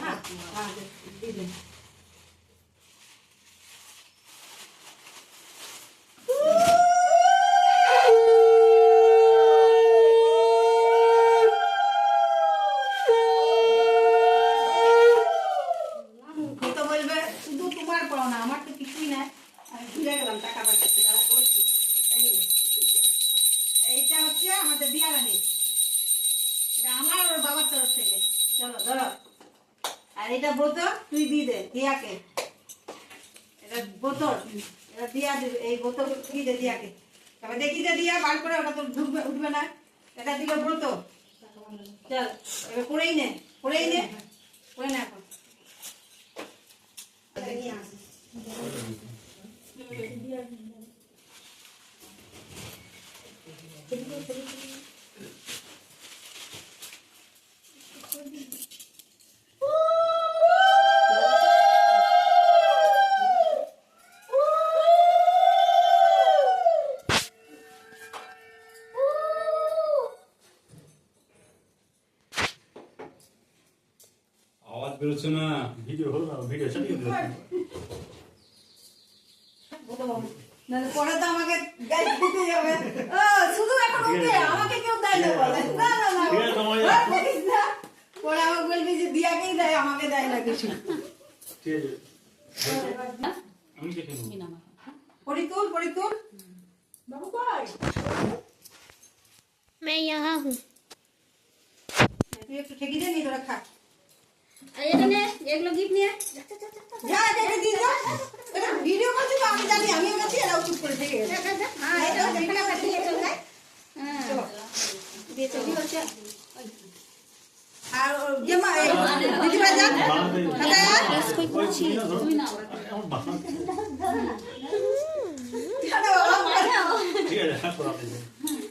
হ্যাঁ দিয়ে দেন। তো বলবে শুধু তোমার পাওনা, আমার তো কিছুই নাই। আমি ভুলে গেলাম টাকা পাঠাতে, তারা করছি। এইটা হচ্ছে আমাদের বিয়ারানি, এটা আমার ওর বাবার তরফ থেকে। চলো ধরো। আর এটা বোতল তুই দিয়ে দে দিয়াকে, এটা বোতল, এটা দিয়া দিবে, এই বোতল দিয়ে দে দিয়াকে। তবে দেখি যে দিয়া বার করে, ওটা তো ঢুকবে উঠবে না। এটা দিল ব্রত। চল এবার করেই নে, করেই নে, করে নে এখন। আওয়াজ বেরোচ্ছে না, ভিডিও হলো না, ভিডিও চালিয়ে দিল। নাহলে পরে তো আমাকে গাইড দিতে যাবে। ও শুধু এখন ওকে, আমাকে কেউ দেয় না বলে। না না না, ঠিক আছে, তোমার আর বলিস না। পরে আমাকে বলবি যে দিয়াকেই দেয়, আমাকে দেয় না কিছু। ঠিক আছে, আমি দেখে নেব। পড়ি তুল। বাবু কই? मैं यहाँ हूँ। তুই একটু ঠেকি দে, নি তোরা খা। अरे ये ने एक लोग गिफ्ट नहीं है। যা দেখে দিয়ে যা। এটা ভিডিও করছি তো আমি জানি, আমিও গেছি, এরাও চুপ করে থেকে গেছে। हाँ ये तो देखना पड़ता है चल जाए। हाँ ये तो भी बच्चा। আর যে মা দিদি ভাই যা। দাদা कोई पूछी तू ना আমার বাবা দাদা বাবা ঠিক আছে, হাত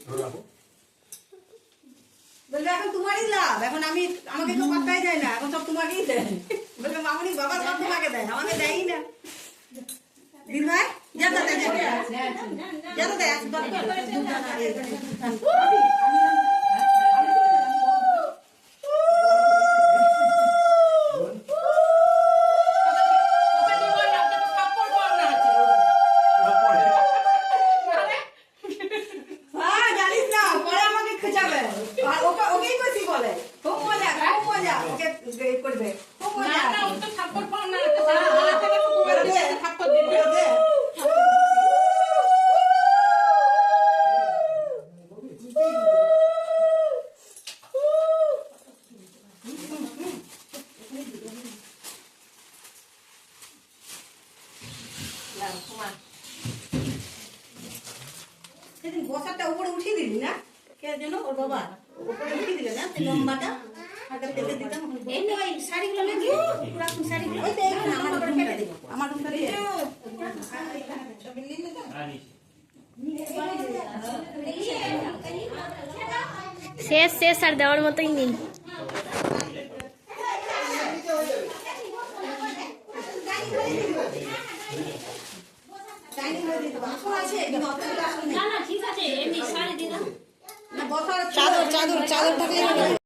ধরে রাখো। বলবে এখন তোমারই লাভ, এখন আমাকে কেউ পাত্তাই দেয় না, এখন সব তোমাকেই দেয়। বলবে মামনি বাবা সব তোমাকে দেয়, আমাকে দেয়ই না। দিন ভাই যা দাদা যা জানিস না, পরে আমাকে খোঁচাবে। আর ওকেই বেশি বলে, খুব মজা ওকে করবে, খুব মজা। সেদিন বসাটা উপরে উঠিয়ে দিলি না, কে যেন ওর বাবা উপরে উঠিয়ে দিলে না, লম্বাটা হাতে ফেলে দিতাম। এই নে ভাই শাড়ি গুলো লেগে পুরা শাড়ি গুলো ওই তো এখানে আমার উপরে ফেলে দিব, আমার রুমটা দিয়ে শেষ শেষ আর দেওয়ার মতোই নেই।